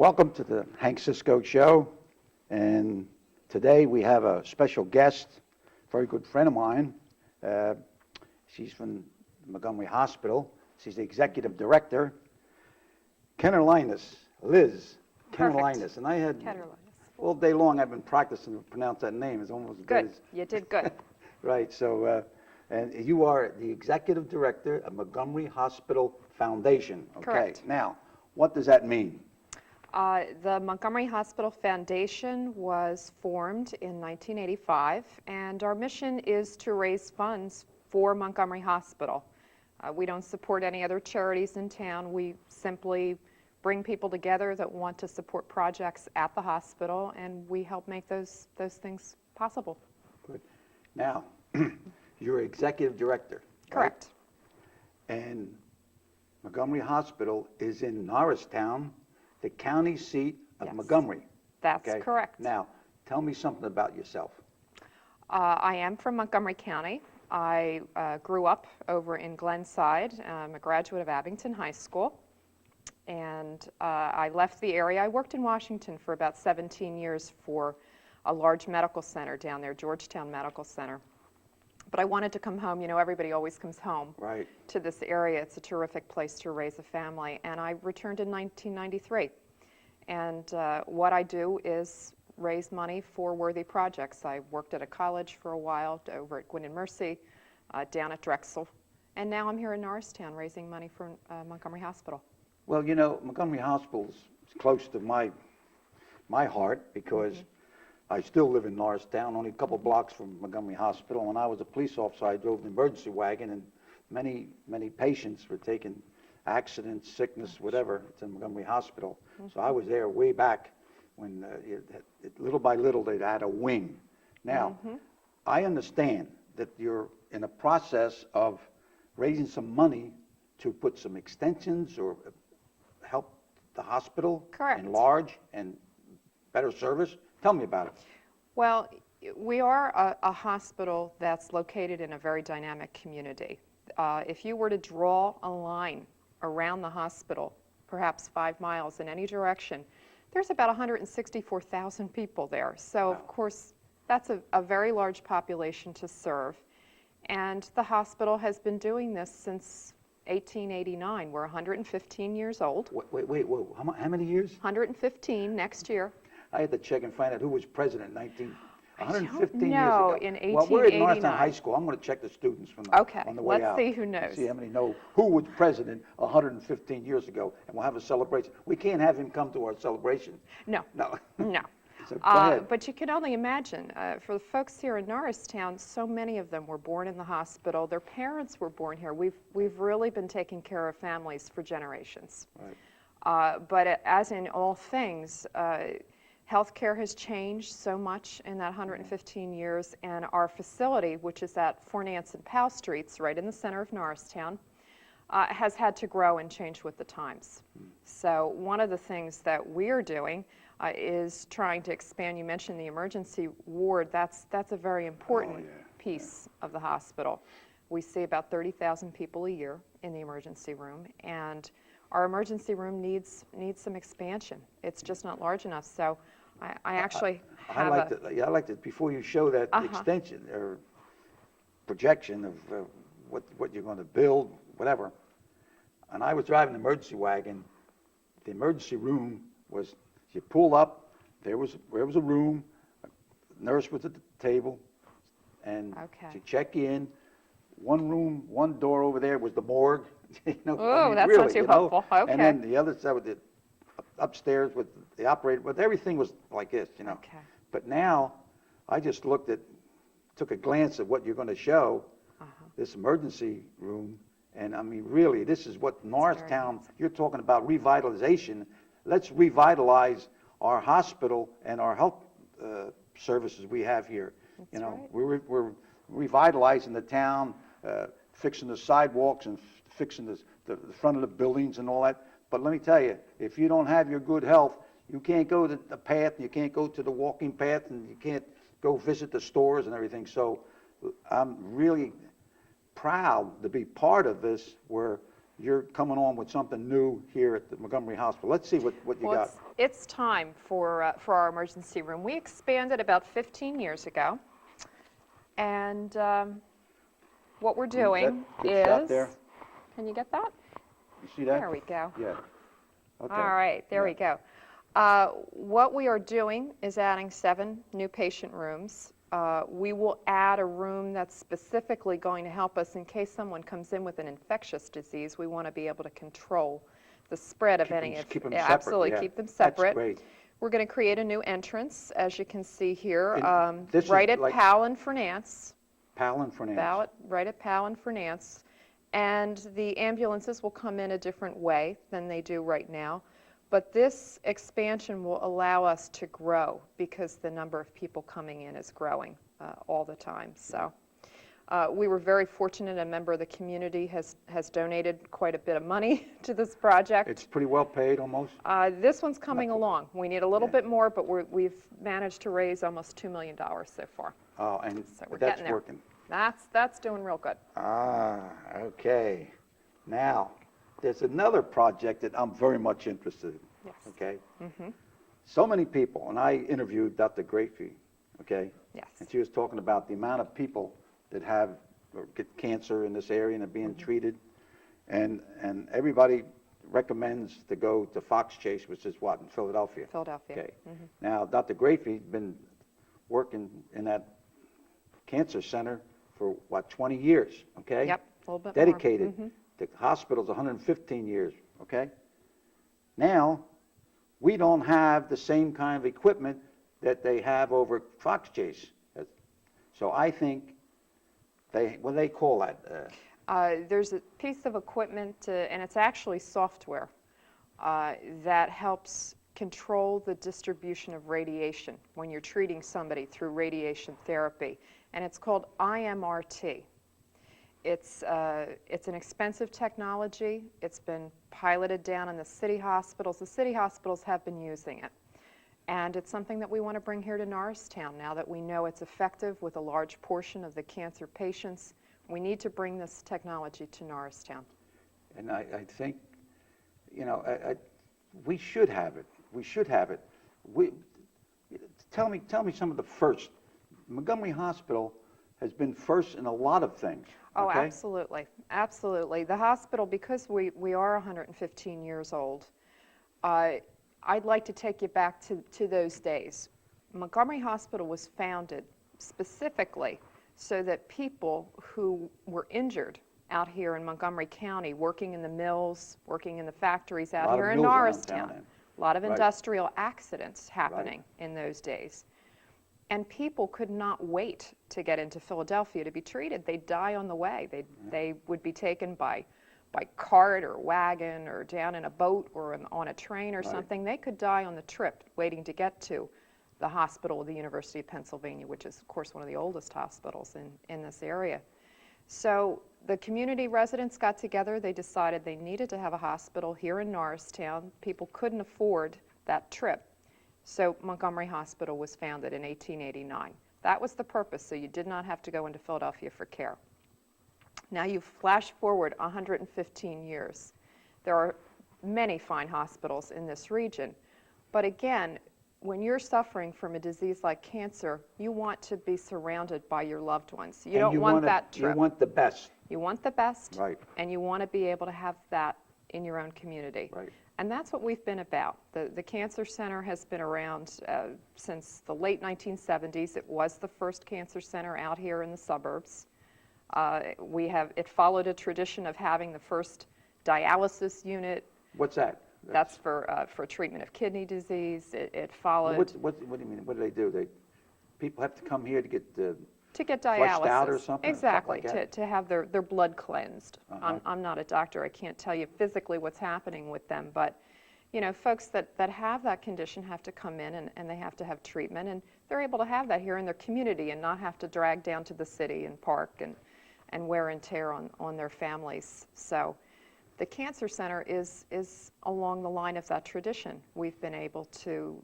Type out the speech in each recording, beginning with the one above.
Welcome to the Hank Cisco Show, and today we have a special guest, a very good friend of mine. She's from Montgomery Hospital. She's the executive director, Ketterlinus, Liz Ketterlinus. And I had, all day long I've been practicing to pronounce that name. It's almost good. As you did good. Right, so, and you are the executive director of Montgomery Hospital Foundation. Okay. Correct. Now, what does that mean? The Montgomery Hospital Foundation was formed in 1985, and our mission is to raise funds for Montgomery Hospital. We don't support any other charities in town. We simply bring people together that want to support projects at the hospital, and we help make those things possible. Good. Now, you're executive director. Correct. Right? And Montgomery Hospital is in Norristown, the county seat of Yes. Montgomery. That's Okay? correct. Now, tell me something about yourself. I am from Montgomery County. I grew up over in Glenside. I'm a graduate of Abington High School. And I left the area. I worked in Washington for about 17 years for a large medical center down there, Georgetown Medical Center. But I wanted to come home. You know, everybody always comes home Right. to this area. It's a terrific place to raise a family. And I returned in 1993. And what I do is raise money for worthy projects. I worked at a college for a while over at Gwynedd Mercy, down at Drexel. And now I'm here in Norristown raising money for Montgomery Hospital. Well, you know, Montgomery Hospital's close to my heart because I still live in Norristown, only a couple blocks from Montgomery Hospital. When I was a police officer, I drove the emergency wagon, and many patients were taking accidents, sickness, whatever, to Montgomery Hospital. So I was there way back when, little by little, they'd add a wing. Now, I understand that you're in a process of raising some money to put some extensions or help the hospital Correct. enlarge and better service. Tell me about it. Well, we are a hospital that's located in a very dynamic community. If you were to draw a line around the hospital, perhaps 5 miles in any direction, there's about 164,000 people there. So, Wow. Of course, that's a very large population to serve. And the hospital has been doing this since 1889. We're 115 years old. Wait, whoa. How many years? 115 next year. I had to check and find out who was president in 115 don't years know, ago. in Well, we're at Norristown 1889. High School. I'm going to check the students from Okay, on the way let's out. see who knows. See how many know who was president 115 years ago, and we'll have a celebration. We can't have him come to our celebration. No. No. No. So go ahead. But you can only imagine, for the folks here in Norristown, so many of them were born in the hospital. Their parents were born here. We've really been taking care of families for generations. Right. But as in all things, healthcare has changed so much in that 115 years, and our facility, which is at 4 Nance and Powell Streets, right in the center of Norristown, has had to grow and change with the times. So one of the things that we're doing is trying to expand. You mentioned the emergency ward. That's a very important piece of the hospital. We see about 30,000 people a year in the emergency room, and our emergency room needs some expansion. It's just not large enough. So I actually have I like to, before you show that extension or projection of what you're going to build, whatever. And I was driving the emergency wagon. The emergency room was, you pull up, there was a room, a nurse was at the table, and to check in, one room, one door over there was the morgue. You know, that's really, not too helpful. Okay. And then the other side with the upstairs with the operator, but everything was like this, you know. Okay. But now, I just took a glance at what you're going to show, this emergency room, and I mean, really, this is what Norristown, you're talking about revitalization. Let's revitalize our hospital and our health services we have here. That's you know, right. we're revitalizing the town, fixing the sidewalks and fixing the front of the buildings and all that. But let me tell you, if you don't have your good health, you can't go to the path, you can't go to the walking path, and you can't go visit the stores and everything. So I'm really proud to be part of this, where you're coming on with something new here at the Montgomery Hospital. Let's see what you Well, got. it's time for our emergency room. We expanded about 15 years ago, and what we're doing Good shot is, there. can you get that? You see that? There we go. Yeah. Okay. All right, there we go. What we are doing is adding 7 new patient rooms. We will add a room that's specifically going to help us in case someone comes in with an infectious disease. We want to be able to control the spread of any. Keep them Yeah, separate. absolutely, Yeah. keep them separate. That's great. We're going to create a new entrance, as you can see here, And this right is at like- Powell and Fernance. Powell and Fernandez. Right at Powell and Fernance. And the ambulances will come in a different way than they do right now. But this expansion will allow us to grow because the number of people coming in is growing all the time. So we were very fortunate. A member of the community has donated quite a bit of money to this project. It's pretty well paid almost. This one's coming along. We need a little bit more, but we've managed to raise almost $2 million so far. Oh, and So we're that's getting there. working. That's doing real good. Okay. Now, there's another project that I'm very much interested in. Yes. Okay? So many people, and I interviewed Dr. Grafey, okay? Yes. And she was talking about the amount of people that have or get cancer in this area and are being treated. And everybody recommends to go to Fox Chase, which is what, in Philadelphia? Philadelphia. Okay. Now, Dr. Grafey's been working in that cancer center for, what, 20 years, okay? Yep, a little bit Dedicated. more. The hospital's 115 years, okay? Now, we don't have the same kind of equipment that they have over at Fox Chase. So I think what do they call that? There's a piece of equipment, and it's actually software, that helps control the distribution of radiation when you're treating somebody through radiation therapy, and it's called IMRT. It's an expensive technology. It's been piloted down in the city hospitals. The city hospitals have been using it. And it's something that we want to bring here to Norristown now that we know it's effective with a large portion of the cancer patients. We need to bring this technology to Norristown. And I think, you know, we should have it. We should have it. Tell me some of the first. Montgomery Hospital has been first in a lot of things. Oh, okay? absolutely. Absolutely. The hospital, because we are 115 years old, I'd like to take you back to those days. Montgomery Hospital was founded specifically so that people who were injured out here in Montgomery County, working in the mills, working in the factories out here in Norristown, a lot of industrial accidents happening in those days. And people could not wait to get into Philadelphia to be treated. They'd die on the way. They would be taken by cart or wagon or down in a boat or on a train or something. They could die on the trip waiting to get to the hospital of the University of Pennsylvania, which is, of course, one of the oldest hospitals in this area. So the community residents got together. They decided they needed to have a hospital here in Norristown. People couldn't afford that trip. So Montgomery Hospital was founded in 1889. That was the purpose, so you did not have to go into Philadelphia for care. Now you flash forward 115 years. There are many fine hospitals in this region, but again, when you're suffering from a disease like cancer, you want to be surrounded by your loved ones. You don't want that trip. You want the best. You want the best, Right. and you want to be able to have that in your own community. Right. And that's what we've been about. The Cancer Center has been around since the late 1970s. It was the first cancer center out here in the suburbs. It followed a tradition of having the first dialysis unit. What's that? That's for treatment of kidney disease. It followed What do you mean? What do they do? People have to come here to get dialysis. flushed out or something? Exactly, Something like to have their blood cleansed. Uh-huh. I'm not a doctor. I can't tell you physically what's happening with them, but you know, folks that have that condition have to come in and they have to have treatment, and they're able to have that here in their community and not have to drag down to the city and park and wear and tear on their families. So the Cancer Center is along the line of that tradition. We've been able to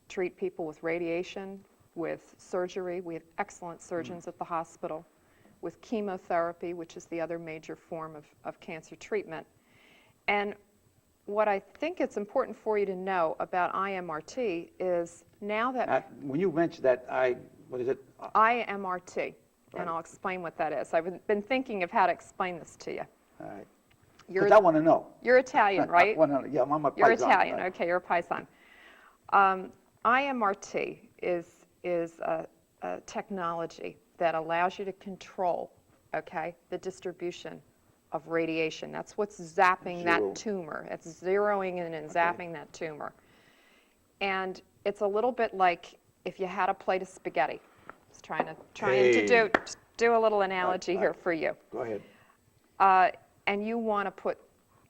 treat people with radiation, with surgery. We have excellent surgeons at the hospital, with chemotherapy, which is the other major form of cancer treatment. And what I think it's important for you to know about IMRT is now that When you mentioned that, what is it? IMRT, Right. and I'll explain what that is. I've been thinking of how to explain this to you. All right. You're, Because I want to know. you're Italian, right? Yeah, I'm a You're paisan, Italian, right. okay, you're a paisan. IMRT is a technology that allows you to control, okay, the distribution of radiation. That's what's zapping that tumor. It's zeroing in and zapping that tumor. And it's a little bit like if you had a plate of spaghetti. I was trying to do a little analogy here for you. Go ahead. And you want to put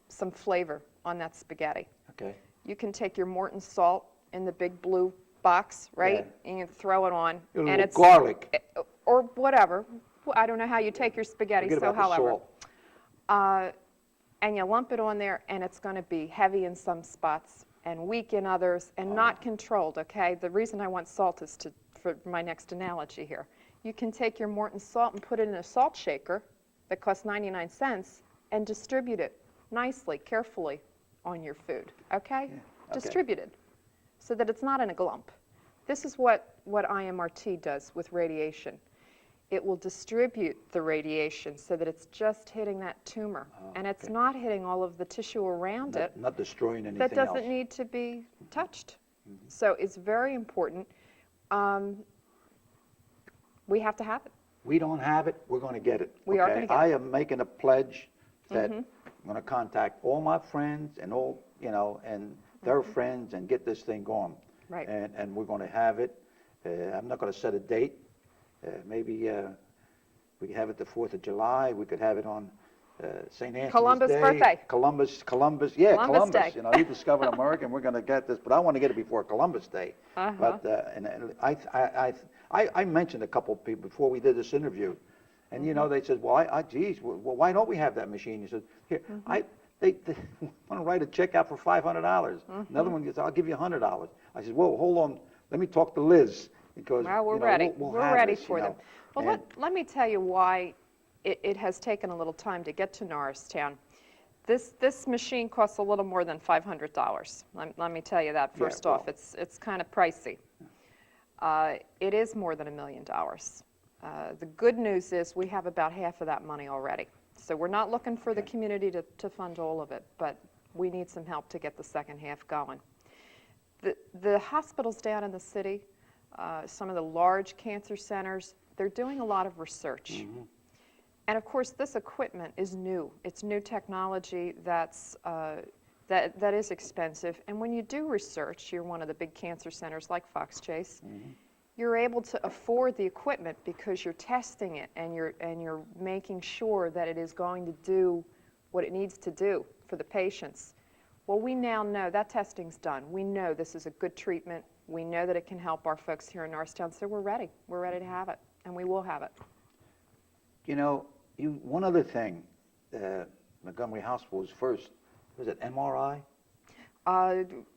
some flavor on that spaghetti. Okay. You can take your Morton salt in the big blue box, right? Yeah. And you throw it on. A little and it's garlic. or whatever. I don't know how you take your spaghetti, Forget so about the however. salt. And you lump it on there, and it's going to be heavy in some spots and weak in others and not controlled, okay? The reason I want salt is for my next analogy here. You can take your Morton salt and put it in a salt shaker that costs 99 cents and distribute it nicely, carefully on your food, okay? Okay. Distributed so that it's not in a glump. This is what IMRT does with radiation. It will distribute the radiation so that it's just hitting that tumor, and it's not hitting all of the tissue around it Not destroying anything that doesn't else. need to be touched. So it's very important. We have to have it. We don't have it, we're going to get it. We are okay? gonna get it. I am making a pledge that I'm going to contact all my friends and all, and their friends and get this thing going. Right. And we're going to have it. I'm not going to set a date. Maybe we could have it the 4th of July. We could have it on St. Anthony's Columbus Day. birthday. Columbus, Columbus Day. He discovered America, and we're going to get this. But I want to get it before Columbus Day. But and I mentioned a couple of people before we did this interview, and they said, well, geez, well, why don't we have that machine? He said, here, they want to write a check out for $500. Another one says, I'll give you $100. I said, whoa, hold on, let me talk to Liz. Because, well, we're ready. We're ready for them. Well, and let me tell you why it has taken a little time to get to Norristown. This machine costs a little more than $500. Let me tell you that first off. It's kind of pricey. It is more than $1 million. The good news is we have about half of that money already. So we're not looking for the community to fund all of it, but we need some help to get the second half going. The hospitals down in the city, some of the large cancer centers, they're doing a lot of research. And of course, this equipment is new. It's new technology that is expensive. And when you do research, you're one of the big cancer centers like Fox Chase, you're able to afford the equipment because you're testing it and you're making sure that it is going to do what it needs to do for the patients. Well, we now know that testing's done. We know this is a good treatment. We know that it can help our folks here in Norristown, so we're ready. We're ready to have it, and we will have it. One other thing, Montgomery Hospital was first, was it MRI?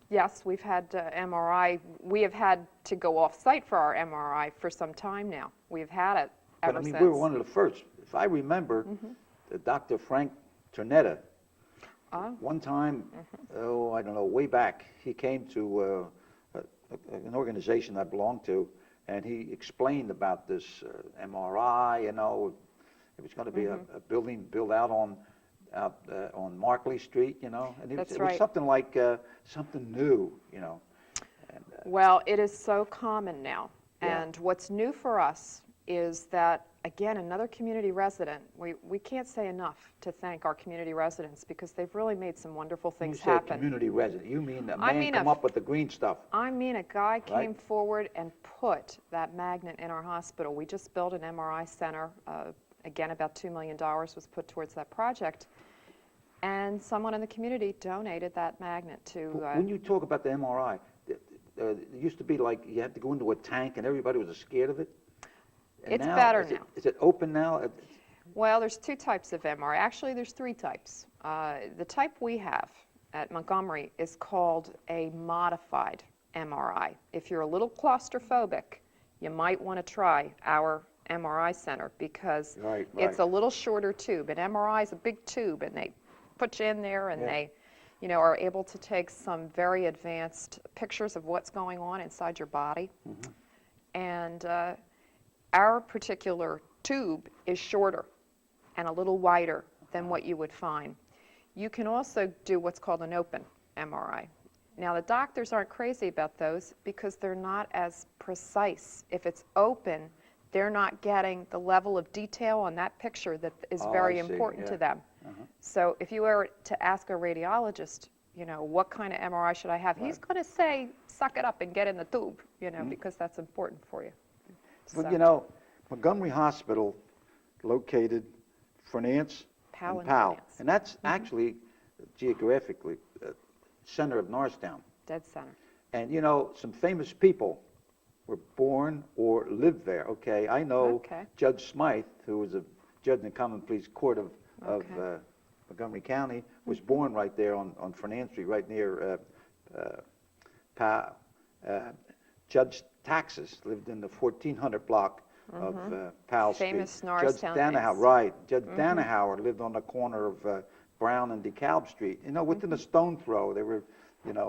Yes, we've had MRI. We have had to go off-site for our MRI for some time now. We've had it ever since. We were one of the first. If I remember, Dr. Frank Ternetta, one time, I don't know, way back, he came to an organization I belonged to, and he explained about this MRI. It was going to be a building built out on Markley Street. And it was something like something new. Well, it is so common now, and what's new for us is that, again, another community resident, we can't say enough to thank our community residents because they've really made some wonderful things happen. You say community resident, you mean the man come up with the green stuff? I mean a guy came forward and put that magnet in our hospital. We just built an MRI center. Again, about $2 million was put towards that project. And someone in the community donated that magnet to... When you talk about the MRI, it used to be like you had to go into a tank and everybody was scared of it? And it's better now. Is it open now? Well, there's two types of MRI. Actually, there's three types. The type we have at Montgomery is called a modified MRI. If you're a little claustrophobic, you might want to try our MRI center because it's a little shorter tube. An MRI is a big tube, and they put you in there, and Yeah. they, are able to take some very advanced pictures of what's going on inside your body. Mm-hmm. And our particular tube is shorter and a little wider than what you would find. You can also do what's called an open MRI. Now, the doctors aren't crazy about those because they're not as precise. If it's open, they're not getting the level of detail on that picture that is very I see, important yeah. to them. So if you were to ask a radiologist, what kind of MRI should I have, he's going to say, suck it up and get in the tube, because that's important for you. But So, Montgomery Hospital, located Fernance Powell and and Powell. Fernance. And that's actually geographically center of Norristown. dead center. And some famous people were born or lived there. Okay, I know Okay. Judge Smythe, who was a judge in the Common Pleas Court of Okay. Montgomery County, was born right there on Fernance Street, right near Powell. Judge Taxis lived in the 1400 block of Powell Street. Famous Judge Norristown Danahow, names. right. Judge Danahow lived on the corner of Brown and DeKalb Street. Within a stone throw. They were,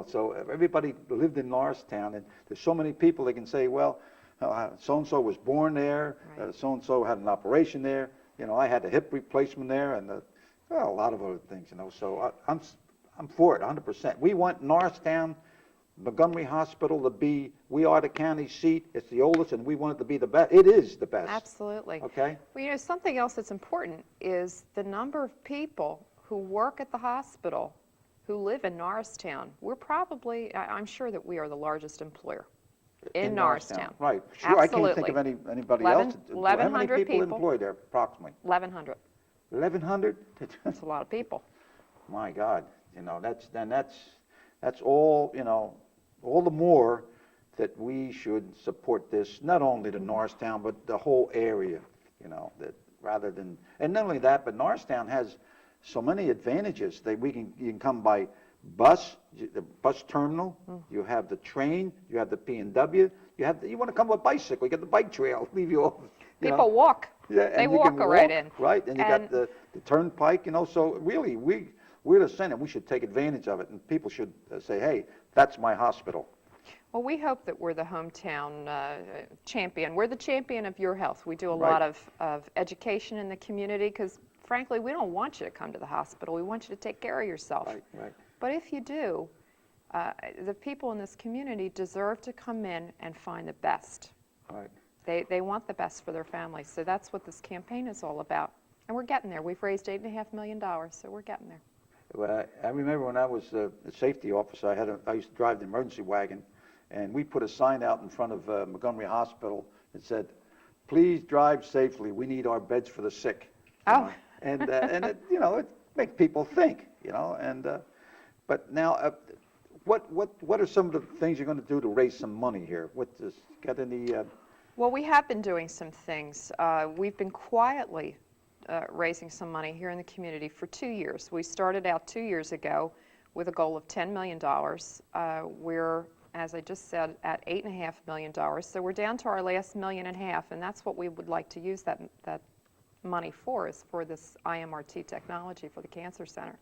so everybody lived in Norristown. And there's so many people that can say, well, so-and-so was born there. Right. So-and-so had an operation there. I had a hip replacement there, and a lot of other things. So I'm for it 100%. We want Norristown, Montgomery Hospital to be, we are the county seat. It's the oldest, and we want it to be the best. It is the best. Absolutely. Okay? Well, something else that's important is the number of people who work at the hospital who live in Norristown. We're probably, I'm sure that we are the largest employer in Norristown. Right. Sure. Absolutely. I can't think of anybody else. How many 1,100 people people. employed there, approximately? 1,100. 1,100? That's a lot of people. My God. That's all, all the more that we should support this, not only the Norristown, but the whole area, that rather than, and not only that, but Norristown has so many advantages that you can come by bus, the bus terminal, you have the train, you have the P&W, you want to come with bicycle, you got the bike trail, leave you off. People walk. Yeah, They and you walk can right in. Right, and you got the turnpike, so really, we're the center, we should take advantage of it, and people should say, hey, that's my hospital. Well, we hope that we're the hometown champion. We're the champion of your health. We do a Right. lot of education in the community because, frankly, we don't want you to come to the hospital. We want you to take care of yourself. Right. But if you do, the people in this community deserve to come in and find the best. Right. They want the best for their families. So that's what this campaign is all about. And we're getting there. We've raised $8.5 million, so we're getting there. Well, I remember when I was a safety officer, I used to drive the emergency wagon, and we put a sign out in front of Montgomery Hospital that said, please drive safely, we need our beds for the sick. Oh. And it makes people think, but now, what are some of the things you're going to do to raise some money here? Got any? Well, we have been doing some things. We've been quietly raising some money here in the community for 2 years. We started out 2 years ago with a goal of $10 million. We're, as I just said, at $8.5 million. So we're down to our last $1.5 million, and that's what we would like to use that money for, is for this IMRT technology for the Cancer Center.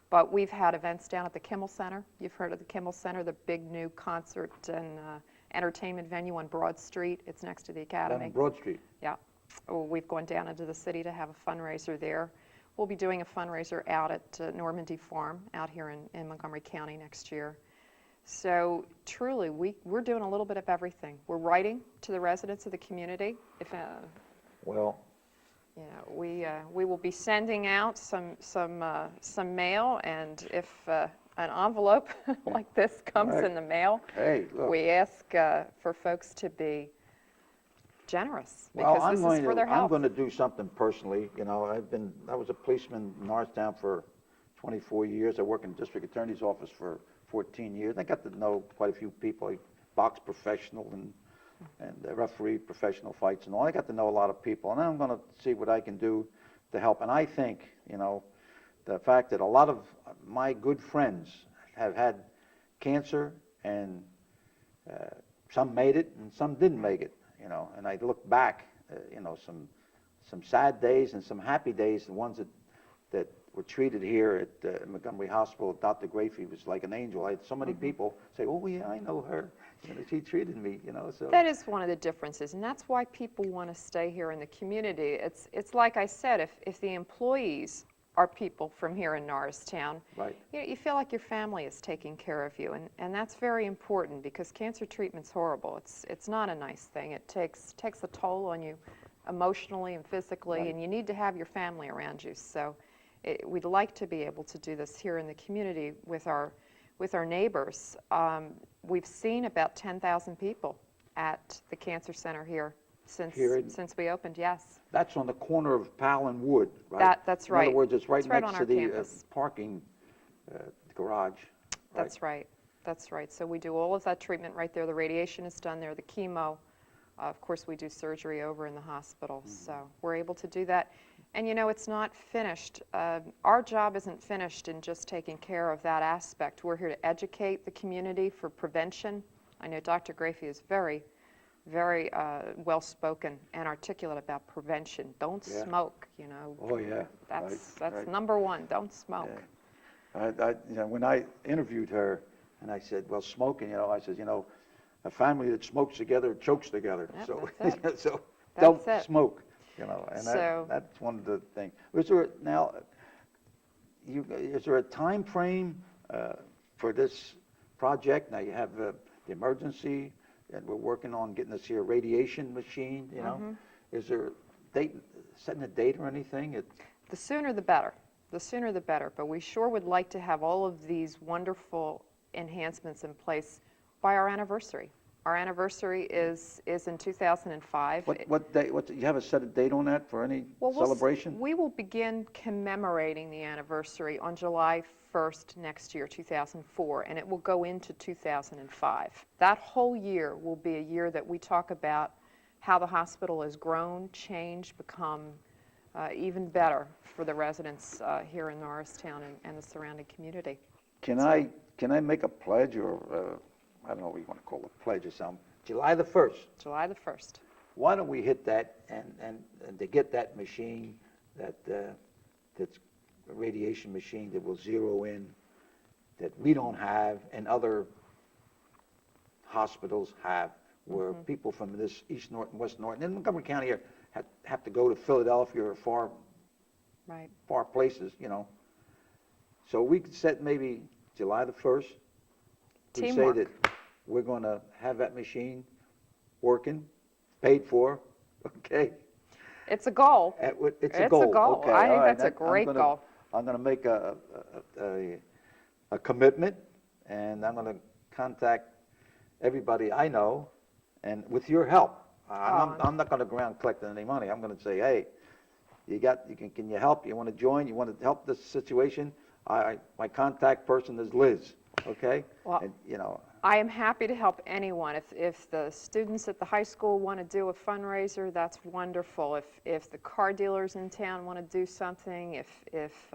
But we've had events down at the Kimmel Center. You've heard of the Kimmel Center, the big new concert and entertainment venue on Broad Street. It's next to the Academy. Down on Broad Street. Yeah. We've gone down into the city to have a fundraiser there. We'll be doing a fundraiser out at Normandy Farm out here in Montgomery County next year. So truly, we're doing a little bit of everything. We're writing to the residents of the community. If Well, we will be sending out some mail, and if an envelope like this comes Right. in the mail, hey, look. we ask for folks to be generous Well, because this is for their health. I'm going to do something personally. I was a policeman in Norristown for 24 years. I worked in the district attorney's office for 14 years. I got to know quite a few people, like box professional and referee professional fights and all. I got to know a lot of people, and I'm going to see what I can do to help. And I think, the fact that a lot of my good friends have had cancer, and some made it and some didn't make it, and I look back, some sad days and some happy days, the ones that were treated here at Montgomery Hospital. Dr. Grafey was like an angel. I had so many people say, "Oh yeah, I know her. You know, she treated me." You know, so That is one of the differences, and that's why people want to stay here in the community. It's like I said, if the employees are people from here in Norristown, right. you know, you feel like your family is taking care of you, and that's very important because cancer treatment's horrible. It's not a nice thing. It takes a toll on you emotionally and physically, Right. and you need to have your family around you. So we'd like to be able to do this here in the community with our neighbors. We've seen about 10,000 people at the Cancer Center here since we opened, yes. That's on the corner of Powell and Wood, right? That's In right. other words, it's right It's right next on to our the campus. parking garage. That's right. That's right. So we do all of that treatment right there. The radiation is done there, the chemo. Of course, we do surgery over in the hospital. So we're able to do that. And you know, it's not finished. Our job isn't finished in just taking care of that aspect. We're here to educate the community for prevention. I know Dr. Grafey is very, very well-spoken and articulate about prevention. Don't Yeah. smoke, you know. Oh yeah. That's right. number one. Don't smoke. Yeah. You know, when I interviewed her, and I said, "Well, smoking," you know, I said, "You know, a family that smokes together chokes together." Yep, So, that's it. so That's don't it. smoke. You know, and So- that's one of the things. Is there now? Is there a time frame for this project? Now you have the emergency, and we're working on getting this here radiation machine. You know, is there a date, setting a date or anything? The sooner the better. The sooner the better. But we sure would like to have all of these wonderful enhancements in place by our anniversary. Our anniversary is in 2005. What date? You have a set a date on that for any celebration? We will begin commemorating the anniversary on July 1st next year, 2004, and it will go into 2005. That whole year will be a year that we talk about how the hospital has grown, changed, become even better for the residents here in Norristown and the surrounding community. Can I make a pledge, or I don't know what you want to call a pledge or something? July the 1st. July the 1st. Why don't we hit that and to get that machine, that's a radiation machine that will zero in, that we don't have and other hospitals have, where people from this East Norton, West Norton, and Montgomery County here have to go to Philadelphia or far places, you know. So we could set maybe July the 1st. We Teamwork. say that we're going to have that machine working, paid for, okay? It's a goal. It's a goal. Okay, I think all right. that's a great goal. I'm going to make a commitment, and I'm going to contact everybody I know, and with your help. I'm not going to go around collecting any money. I'm going to say, hey, can you help? You want to join? You want to help this situation? My contact person is Liz. Okay. Well, and, you know, I am happy to help anyone. If the students at the high school want to do a fundraiser, that's wonderful. If the car dealers in town want to do something, if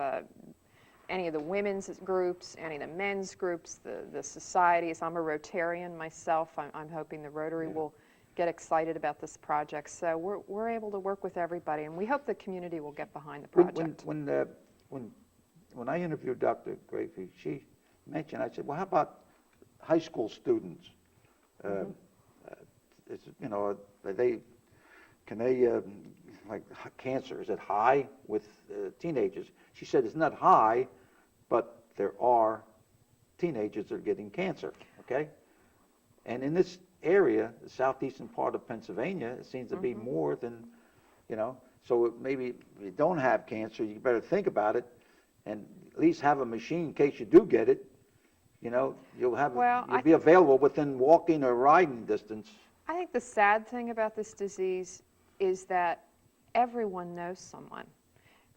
any of the women's groups, any of the men's groups, the societies. I'm a Rotarian myself. I'm hoping the Rotary will get excited about this project. So we're able to work with everybody, and we hope the community will get behind the project. When I interviewed Dr. Grafey, she mentioned, I said, well, how about high school students? You know, can they like cancer, is it high with teenagers? She said it's not high, but there are teenagers that are getting cancer, okay? And in this area, the southeastern part of Pennsylvania, it seems to be more than, you know, so maybe if you don't have cancer, you better think about it and at least have a machine in case you do get it. You know, you'll be available within walking or riding distance. I think the sad thing about this disease is that everyone knows someone.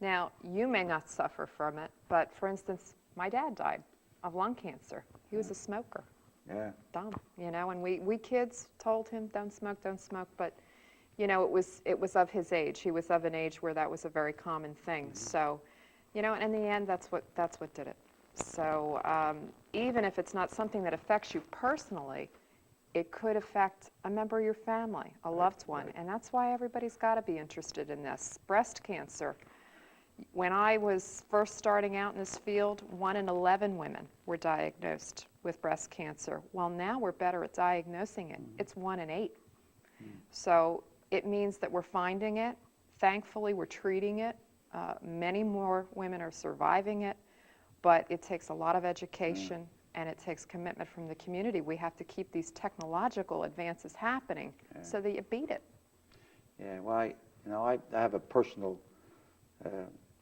Now, you may not suffer from it, but for instance, my dad died of lung cancer. He was a smoker. Yeah. Dumb, you know, and we kids told him, don't smoke, but, you know, it was of his age. He was of an age where that was a very common thing. So, you know, in the end, that's what did it. So even if it's not something that affects you personally, it could affect a member of your family, a loved one, and that's why everybody's got to be interested in this. Breast cancer, When I was first starting out in this field, 1 in 11 women were diagnosed with breast cancer. Well, now we're better at diagnosing it. It's 1 in 8. So it means that we're finding it. Thankfully, we're treating it. Many more women are surviving it, but it takes a lot of education and it takes commitment from the community. We have to keep these technological advances happening so that you beat it. Yeah, well, I have a personal,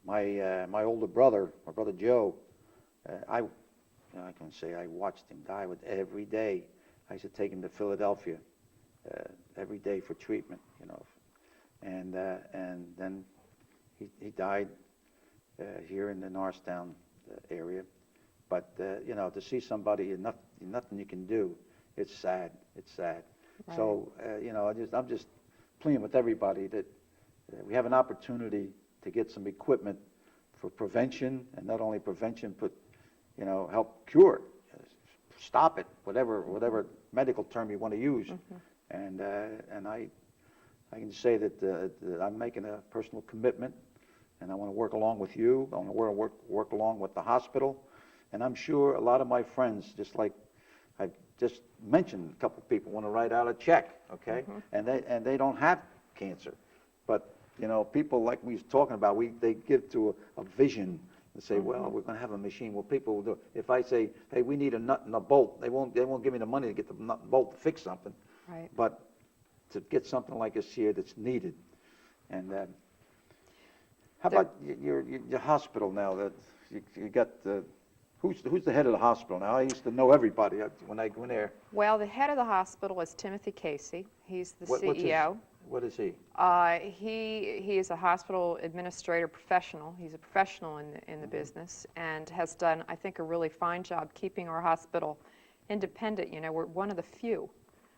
my older brother, my brother Joe, I can say I watched him die with every day. I used to take him to Philadelphia every day for treatment, and then he died here in the Norristown area. But to see somebody, nothing you can do, it's sad. It's sad. Right. So I'm just pleading with everybody that we have an opportunity to get some equipment for prevention, and not only prevention, but help cure it, stop it, whatever medical term you want to use. And I can say that I'm making a personal commitment, and I want to work along with you. I want to work along with the hospital, and I'm sure a lot of my friends, just like I just mentioned, a couple of people want to write out a check, okay, and they don't have cancer, but people like we was talking about, they give to a vision and say, well, we're going to have a machine. Well, people will do. If I say, hey, we need a nut and a bolt, they won't give me the money to get the nut and bolt to fix something. Right. But to get something like this here that's needed. And how about your hospital now? That you got who's the head of the hospital now? I used to know everybody when I went there. Well, the head of the hospital is Timothy Casey. He's the CEO. What is he? He is a hospital administrator professional. He's a professional in the business and has done, I think, a really fine job keeping our hospital independent. We're one of the few.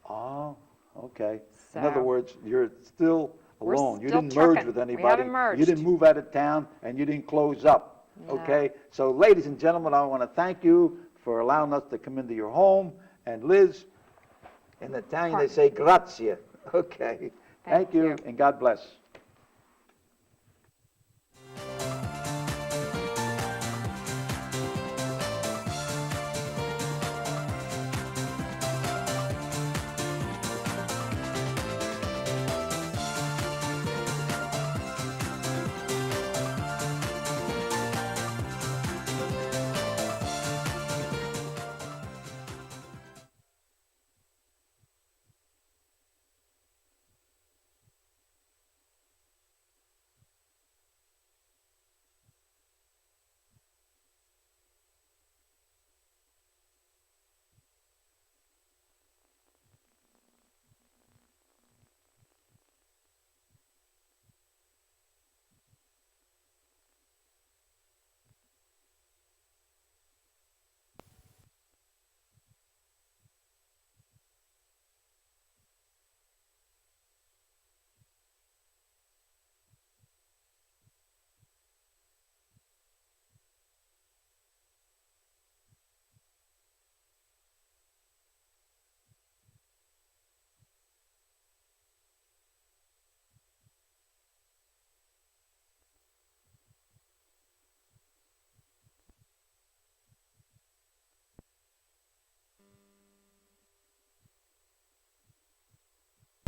Oh, okay. So, in other words, you're still alone. You still didn't merge trucking. with anybody. We haven't merged. You didn't move out of town, and you didn't close up. No. Okay? So, ladies and gentlemen, I want to thank you for allowing us to come into your home. And Liz, in Italian, they say grazie. Okay. Thank you, and God bless.